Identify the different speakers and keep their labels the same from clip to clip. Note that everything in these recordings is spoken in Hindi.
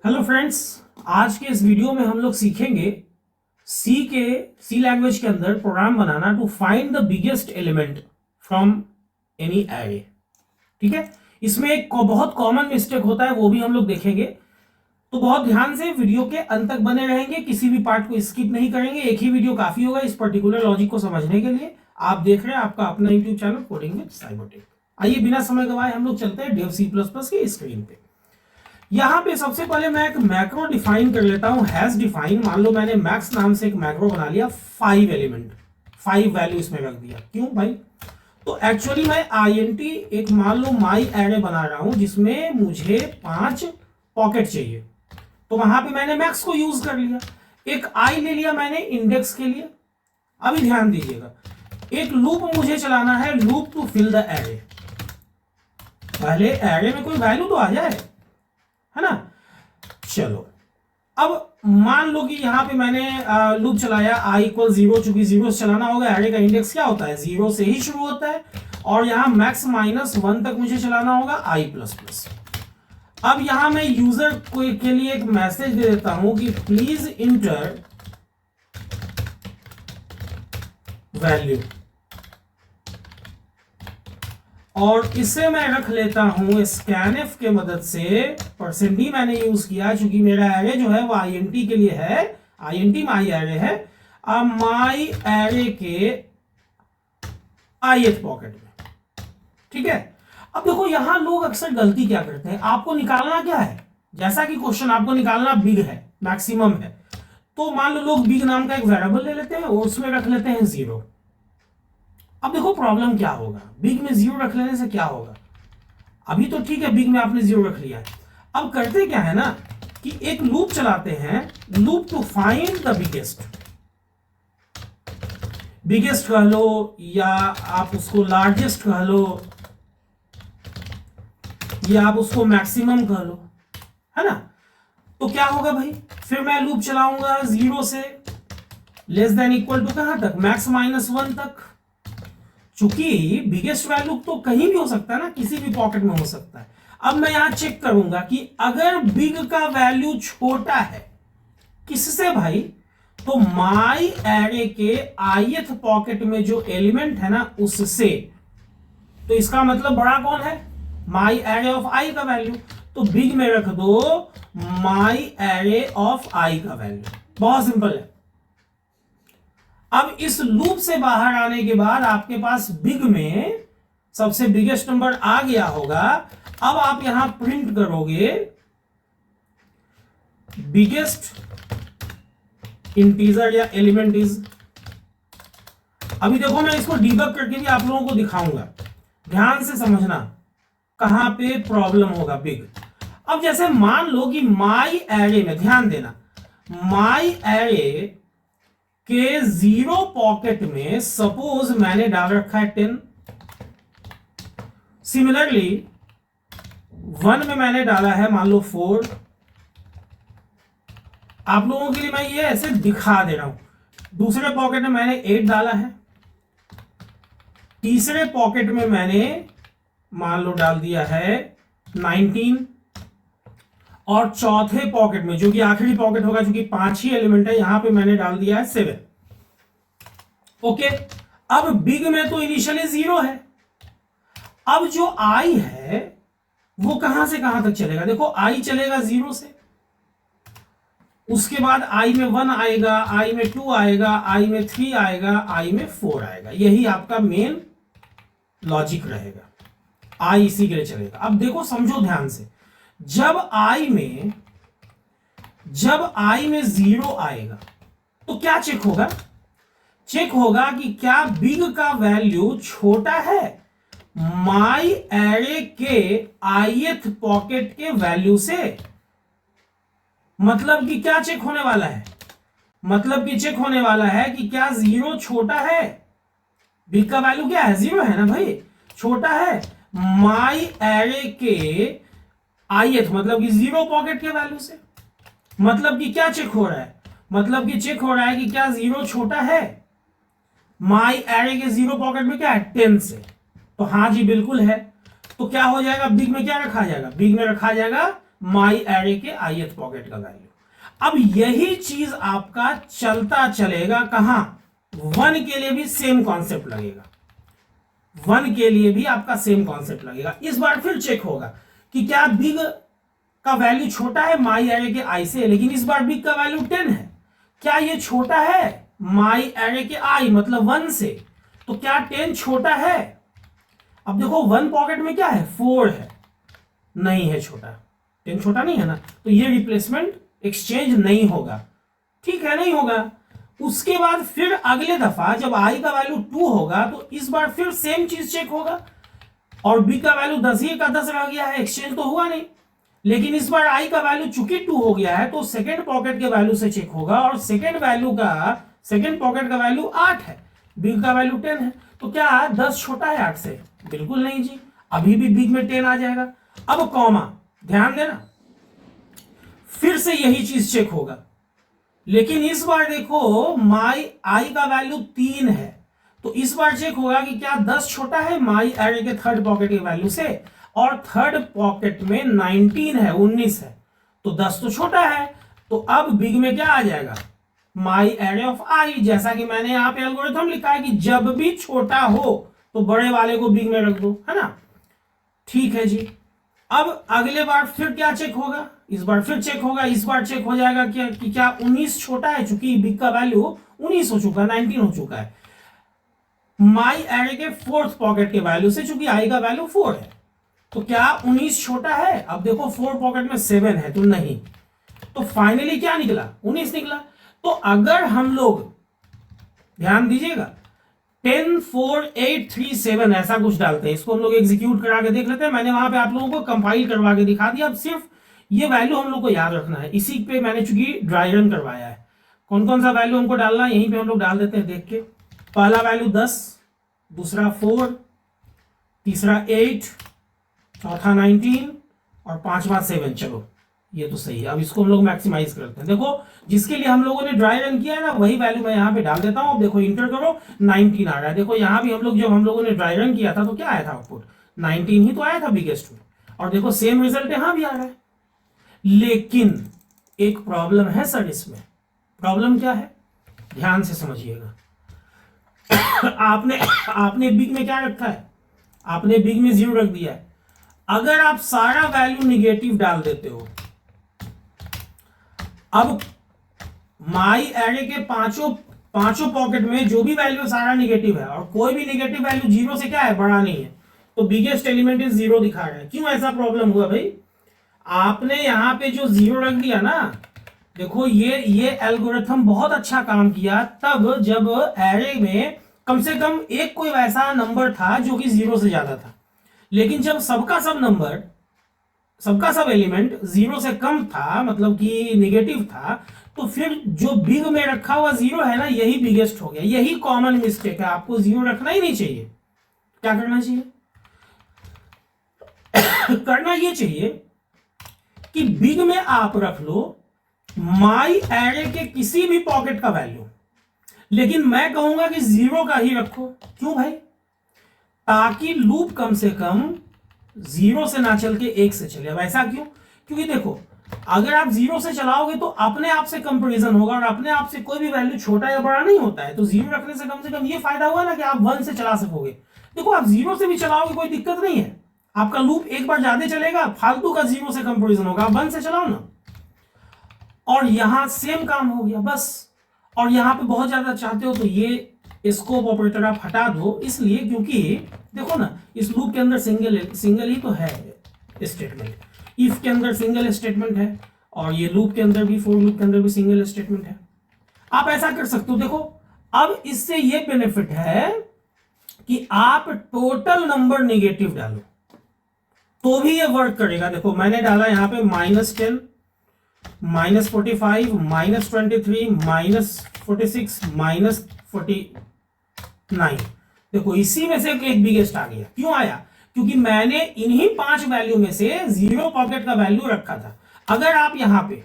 Speaker 1: हेलो फ्रेंड्स, आज के इस वीडियो में हम लोग सीखेंगे सी लैंग्वेज के अंदर प्रोग्राम बनाना to find the biggest element from any array. ठीक है, इसमें एक बहुत कॉमन मिस्टेक होता है, वो भी हम लोग देखेंगे। तो बहुत ध्यान से वीडियो के अंत तक बने रहेंगे, किसी भी पार्ट को स्किप नहीं करेंगे। एक ही वीडियो काफी होगा इस पर्टिकुलर लॉजिक को समझने के लिए। आप देख रहे हैं आपका अपना YouTube channel coding with Cybertech. आइए बिना समय गवाए हम लोग चलते हैं डेव सी प्लस प्लस की स्क्रीन पे। यहां पे सबसे पहले मैं एक मैक्रो डिफाइन कर लेता हूं, हैज डिफाइन। मान लो मैंने मैक्स नाम से एक मैक्रो बना लिया, 5 एलिमेंट 5 वैल्यू इसमें रख दिया। क्यों भाई? तो एक्चुअली मैं INT एक मान लो माई एरे बना रहा हूं जिसमें मुझे 5 पॉकेट चाहिए। तो वहां पे मैंने मैक्स को यूज कर लिया, एक आई ले लिया मैंने इंडेक्स के लिए। अभी ध्यान दीजिएगा, एक लूप मुझे चलाना है, loop to fill the array. पहले एरे में कोई वैल्यू तो आ जाए, है ना। चलो, अब मान लो कि यहां पे मैंने लूप चलाया i इक्वल 0, चूंकि 0 से चलाना होगा। एरे का इंडेक्स क्या होता है? 0 से ही शुरू होता है। और यहां मैक्स -1 तक मुझे चलाना होगा i प्लस प्लस। अब यहां मैं यूजर के लिए एक मैसेज दे देता हूं कि प्लीज इंटर वैल्यू, और इसे मैं रख लेता हूं स्कैनफ के मदद से। %d मैंने यूज किया चूंकि मेरा एरे जो है वो INT के लिए है, INT माई एरे है। अब माई एरे के ith पॉकेट में। ठीक है, अब देखो यहां लोग अक्सर गलती क्या करते हैं, आपको निकालना क्या है? जैसा कि क्वेश्चन आपको निकालना बिग है, मैक्सिमम है, तो मान लो लोग बिग नाम का एक वेरिएबल ले लेते हैं और उसमें रख लेते हैं 0। अब देखो प्रॉब्लम क्या होगा, बिग में 0 रख लेने से क्या होगा? अभी तो ठीक है, बिग में आपने 0 रख लिया है। अब करते क्या है ना कि एक लूप चलाते हैं, loop to find the biggest. Biggest कह लो या आप उसको लार्जेस्ट कह लो या आप उसको मैक्सिमम कह लो, है ना। तो क्या होगा भाई, फिर मैं लूप चलाऊंगा 0 से लेस देन इक्वल टू कहां तक? मैक्स -1 तक। चूंकि बिगेस्ट वैल्यू तो कहीं भी हो सकता है ना, किसी भी पॉकेट में हो सकता है। अब मैं यहां चेक करूंगा कि अगर बिग का वैल्यू छोटा है, किससे भाई? तो माई एरे के ith पॉकेट में जो एलिमेंट है ना उससे। तो इसका मतलब बड़ा कौन है? माई एरे ऑफ i का वैल्यू। तो बिग में रख दो माई एरे ऑफ i का वैल्यू। बहुत सिंपल है। अब इस लूप से बाहर आने के बाद आपके पास बिग में सबसे बिगेस्ट नंबर आ गया होगा। अब आप यहां प्रिंट करोगे बिगेस्ट इंटीजर या एलिमेंट इज। अभी देखो मैं इसको डीबग करके भी आप लोगों को दिखाऊंगा, ध्यान से समझना कहां पे प्रॉब्लम होगा बिग। अब जैसे मान लो कि माई एरे में, ध्यान देना, माई एरे के 0 पॉकेट में सपोज मैंने डाल रखा है 10। सिमिलरली 1 में मैंने डाला है मान लो 4। आप लोगों के लिए मैं ये ऐसे दिखा दे रहा हूं। दूसरे पॉकेट में मैंने 8 डाला है। तीसरे पॉकेट में मैंने मान लो डाल दिया है 19। और चौथे पॉकेट में, जो कि आखिरी पॉकेट होगा, जो कि 5 ही एलिमेंट है, यहां पे मैंने डाल दिया है 7। ओके, अब बिग में तो इनिशियली 0 है। अब जो i है वो कहां से कहां तक चलेगा? देखो i चलेगा 0 से, उसके बाद i में 1 आएगा, i में 2 आएगा, i में 3 आएगा, i में 4 आएगा। यही आपका मेन लॉजिक रहेगा, i इसी के लिए चलेगा। अब देखो समझो ध्यान से, जब i में 0 आएगा तो क्या चेक होगा? चेक होगा कि क्या बिग का वैल्यू छोटा है माई एरे के ith पॉकेट के वैल्यू से। मतलब कि क्या चेक होने वाला है? मतलब कि चेक होने वाला है कि क्या 0 छोटा है? बिग का वैल्यू क्या है? 0 है ना भाई, छोटा है माई एरे के ith, मतलब कि 0 पॉकेट के वैल्यू से। मतलब कि क्या चेक हो रहा है? मतलब कि चेक हो रहा है कि क्या 0 छोटा है माई एरे के 0 पॉकेट में क्या है? 10 से। तो हाँ जी बिल्कुल है। तो क्या हो जाएगा, बिग में क्या रखा जाएगा? बिग में रखा जाएगा माई एरे के ith पॉकेट का वैल्यू। अब यही चीज आपका चलता चलेगा कहां, 1 के लिए भी सेम कॉन्सेप्ट लगेगा, 1 के लिए भी आपका सेम कॉन्सेप्ट लगेगा। इस बार फिर चेक होगा कि क्या बिग का वैल्यू छोटा है माई एरे के आई से, लेकिन इस बार बिग का वैल्यू 10 है। क्या ये छोटा है माई एरे के आई मतलब 1 से, तो क्या 10 छोटा है? अब देखो 1 पॉकेट में क्या है, 4 है, नहीं है छोटा, 10 छोटा नहीं है ना, तो ये रिप्लेसमेंट एक्सचेंज नहीं होगा, ठीक है, नहीं होगा। उसके बाद फिर अगले दफा जब आई का वैल्यू 2 होगा तो इस बार फिर सेम चीज चेक होगा, और बी का वैल्यू 10 ही का 10 रह गया है, एक्सचेंज तो हुआ नहीं। लेकिन इस बार आई का वैल्यू चूंकि 2 हो गया है तो सेकंड पॉकेट के वैल्यू से चेक होगा, और सेकंड पॉकेट का वैल्यू 8 है, बिग का वैल्यू 10 है, तो क्या 10 छोटा है 8 से? बिल्कुल नहीं जी, अभी भी बिग में 10 आ जाएगा। अब कॉमा, ध्यान देना, फिर से यही चीज चेक होगा, लेकिन इस बार देखो माई आई का वैल्यू 3 है, तो इस बार चेक होगा कि क्या 10 छोटा है माई एरे के थर्ड पॉकेट के वैल्यू से, और थर्ड पॉकेट में 19 है, 19 है, तो 10 तो छोटा है, तो अब बिग में क्या आ जाएगा, माई एरे ऑफ आई। जैसा कि मैंने यहां पे एल्गोरिथम लिखा है कि जब भी छोटा हो तो बड़े वाले को बिग में रख दो, है ना, ठीक है जी। अब अगले बार फिर क्या चेक होगा, इस बार फिर चेक होगा, इस बार चेक हो जाएगा क्या कि क्या 19 छोटा है, चूंकि बिग का वैल्यू 19 हो चुका है, 19 हो चुका है माई एरे के फोर्थ पॉकेट के वैल्यू से, चूंकि आई का वैल्यू 4 है, तो क्या 19 छोटा है? अब देखो 4 पॉकेट में 7 है, तो नहीं, तो फाइनली क्या निकला, 19 निकला। तो अगर हम लोग ध्यान दीजिएगा 10 4 8 3 7 ऐसा कुछ डालते हैं, इसको हम लोग एग्जीक्यूट करा के देख लेते हैं। मैंने वहां पे आप लोगों को कंपाइल करवा के दिखा दिया, अब सिर्फ ये वैल्यू हम लोग को याद रखना है, इसी पे मैंने चूंकि ड्राई रन करवाया है। कौन कौन सा वैल्यू हमको डालना है यहीं पे हम लोग डाल देते हैं देख के। पहला वैल्यू 10, दूसरा 4, तीसरा 8, चौथा 19 और पांचवा 7। चलो ये तो सही है। अब इसको हम लोग मैक्सिमाइज करते हैं। देखो जिसके लिए हम लोगों ने ड्राई रन किया है ना, वही वैल्यू मैं यहाँ पे डाल देता हूँ। अब देखो इंटर करो, 19 आ रहा है। देखो यहाँ भी हम लोग जब हम लोगों ने ड्राई रन किया था तो क्या आया था आउटपुट, 19 ही तो आया था बिगेस्ट में, और देखो सेम रिजल्ट यहाँ भी आ रहा है। लेकिन एक प्रॉब्लम है सर इसमें। प्रॉब्लम क्या है, ध्यान से समझिएगा। आपने बिग में क्या रखा है, आपने बिग में 0 रख दिया है। अगर आप सारा वैल्यू निगेटिव डाल देते हो, अब माई एरे के पांचों पॉकेट में जो भी वैल्यू सारा निगेटिव है, और कोई भी निगेटिव वैल्यू 0 से क्या है, बड़ा नहीं है, तो बिगेस्ट एलिमेंट इज 0 दिखा रहा है। क्यों ऐसा प्रॉब्लम हुआ भाई, आपने यहां पे जो 0 रख दिया ना, देखो ये एल्गोरिथम बहुत अच्छा काम किया तब जब एरे में कम से कम एक कोई वैसा नंबर था जो कि 0 से ज्यादा था। लेकिन जब सबका सब एलिमेंट 0 से कम था, मतलब कि निगेटिव था, तो फिर जो बिग में रखा हुआ 0 है ना, यही बिगेस्ट हो गया। यही कॉमन मिस्टेक है, आपको 0 रखना ही नहीं चाहिए। क्या करना चाहिए करना ये चाहिए कि बिग में आप रख लो माई एरे के किसी भी पॉकेट का वैल्यू, लेकिन मैं कहूंगा कि 0 का ही रखो। क्यों भाई, ताकि लूप कम से कम 0 से ना चल के 1 से चले। अब ऐसा क्यों, क्योंकि देखो अगर आप 0 से चलाओगे तो अपने आप से कंपैरिजन होगा, और अपने आप से कोई भी वैल्यू छोटा या बड़ा नहीं होता है। तो 0 रखने से कम ये फायदा हुआ ना कि आप 1 से चला सकोगे। देखो आप 0 से भी चलाओगे कोई दिक्कत नहीं है, आपका लूप एक बार ज्यादा चलेगा, फालतू का 0 से कंपैरिजन होगा, आप 1 से चलाओ ना। और यहां सेम काम हो गया बस। और यहां पे बहुत ज्यादा चाहते हो तो ये स्कोप ऑपरेटर आप हटा दो, इसलिए क्योंकि देखो ना इस लूप के अंदर सिंगल ही तो है स्टेटमेंट, इफ के अंदर सिंगल स्टेटमेंट है, और ये लूप के अंदर भी, फोर लूप के अंदर भी सिंगल स्टेटमेंट है। आप ऐसा कर सकते हो। देखो अब इससे ये बेनिफिट है कि आप टोटल नंबर नेगेटिव डालो तो भी ये वर्क करेगा। देखो मैंने डाला यहां पे -10, -45, -23, -46, -49। देखो इसी में से एक बिगेस्ट आ गया। क्यों आया, क्योंकि मैंने इन्हीं 5 वैल्यू में से 0 पॉकेट का वैल्यू रखा था। अगर आप यहां पे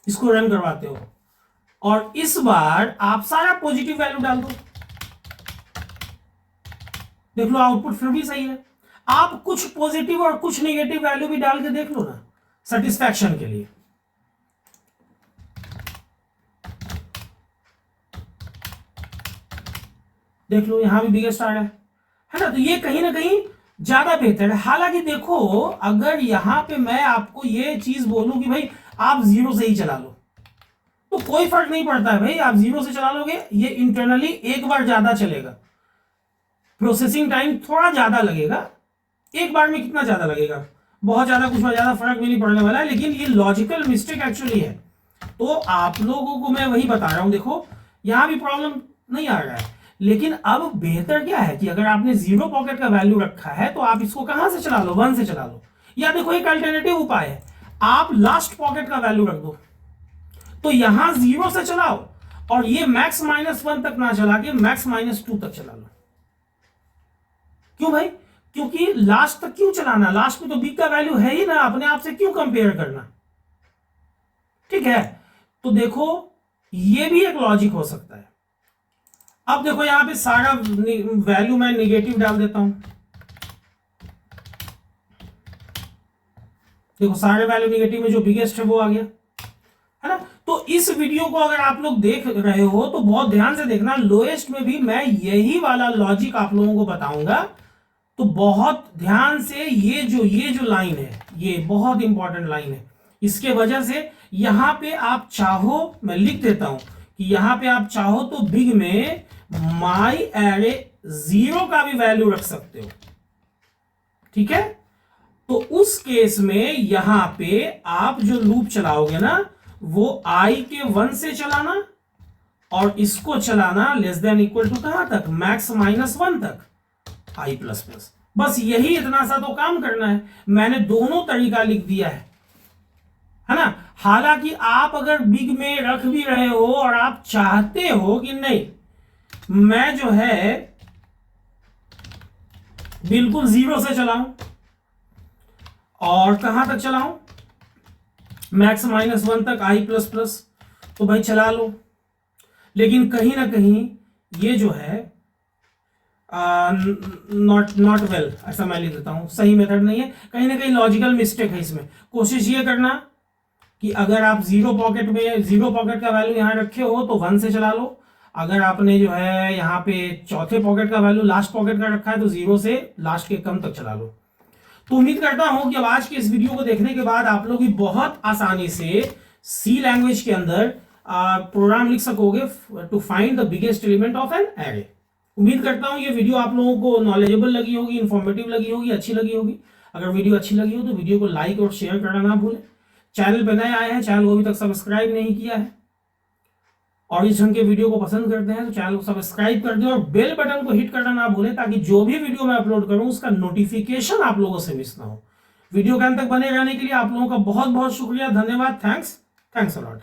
Speaker 1: इसको रन करवाते हो और इस बार आप सारा पॉजिटिव वैल्यू डाल दो, देख लो आउटपुट फिर भी सही है। आप कुछ पॉजिटिव और कुछ नेगेटिव वैल्यू भी डाल के देख लो ना, सेटिस्फैक्शन के लिए। देख लो यहां भी बिगेस्ट आ रहा है ना, तो ये कहीं ना कहीं ज्यादा बेहतर है। हालांकि देखो अगर यहां पे मैं आपको ये चीज बोलूं कि भाई आप 0 से ही चला लो, तो कोई फर्क नहीं पड़ता है भाई, आप 0 से चला लोगे, ये इंटरनली एक बार ज्यादा चलेगा, प्रोसेसिंग टाइम थोड़ा ज्यादा लगेगा, एक बार में कितना ज्यादा लगेगा, बहुत ज्यादा कुछ ज्यादा फर्क भी नहीं पड़ने वाला है, लेकिन ये लॉजिकल मिस्टेक एक्चुअली है। तो आप लोगों को मैं वही बता रहा हूं, देखो यहां भी प्रॉब्लम नहीं आ रहा है, लेकिन अब बेहतर क्या है कि अगर आपने 0 पॉकेट का वैल्यू रखा है तो आप इसको कहां से चला लो, 1 से चला लो, या देखो एक अल्टरनेटिव उपाय है, आप लास्ट पॉकेट का वैल्यू रख दो, तो यहां 0 से चलाओ और ये मैक्स -1 तक ना चला के मैक्स -2 तक चला लो। क्यों भाई, क्योंकि लास्ट तक क्यों चलाना, लास्ट में तो बिग का वैल्यू है ही ना, अपने आप से क्यों कंपेयर करना। ठीक है, तो देखो ये भी एक लॉजिक हो सकता है। अब देखो यहां पे सारा वैल्यू मैं निगेटिव डाल देता हूं, देखो सारे वैल्यू निगेटिव में जो बिगेस्ट है वो आ गया, है ना। तो इस वीडियो को अगर आप लोग देख रहे हो तो बहुत ध्यान से देखना, लोएस्ट में भी मैं यही वाला लॉजिक आप लोगों को बताऊंगा, तो बहुत ध्यान से ये जो लाइन है ये बहुत इंपॉर्टेंट लाइन है, इसके वजह से यहां पे आप चाहो, मैं लिख देता हूं कि यहां पे आप चाहो तो बिग में माई एरे 0 का भी वैल्यू रख सकते हो। ठीक है, तो उस केस में यहां पे आप जो लूप चलाओगे ना वो i के 1 से चलाना और इसको चलाना लेस देन इक्वल टू कहां तक, मैक्स -1 तक i प्लस प्लस, बस यही इतना सा तो काम करना है। मैंने दोनों तरीका लिख दिया है ना। हालांकि आप अगर बिग में रख भी रहे हो और आप चाहते हो कि नहीं मैं जो है बिल्कुल 0 से चलाऊं और कहां तक चलाऊं, मैक्स -1 तक i प्लस प्लस, तो भाई चला लो, लेकिन कहीं ना कहीं ये जो है नॉट वेल, ऐसा मैं लिख देता हूं, सही मेथड नहीं है, कहीं ना कहीं लॉजिकल मिस्टेक है इसमें। कोशिश ये करना कि अगर आप 0 पॉकेट का वैल्यू यहां रखे हो तो 1 से चला लो, अगर आपने जो है यहाँ पे चौथे पॉकेट का वैल्यू लास्ट पॉकेट का रखा है तो 0 से लास्ट के कम तक चला लो। तो उम्मीद करता हूं कि अब आज के इस वीडियो को देखने के बाद आप लोग भी बहुत आसानी से सी लैंग्वेज के अंदर प्रोग्राम लिख सकोगे to find the biggest element of an array. उम्मीद करता हूं ये वीडियो आप लोगों को नॉलेजेबल लगी होगी, इंफॉर्मेटिव लगी होगी, अच्छी लगी होगी। अगर वीडियो अच्छी लगी हो तो वीडियो को लाइक और शेयर करना ना भूलें। चैनल पर नए आए हैं, चैनल को अभी तक सब्सक्राइब नहीं किया है और इस ढंग के वीडियो को पसंद करते हैं तो चैनल को सब्सक्राइब कर दें और बेल बटन को हिट करना ना भूलें, ताकि जो भी वीडियो मैं अपलोड करूं उसका नोटिफिकेशन आप लोगों से मिस ना हो। वीडियो के अंत तक बने रहने के लिए आप लोगों का बहुत बहुत शुक्रिया, धन्यवाद, थैंक्स अ लॉट।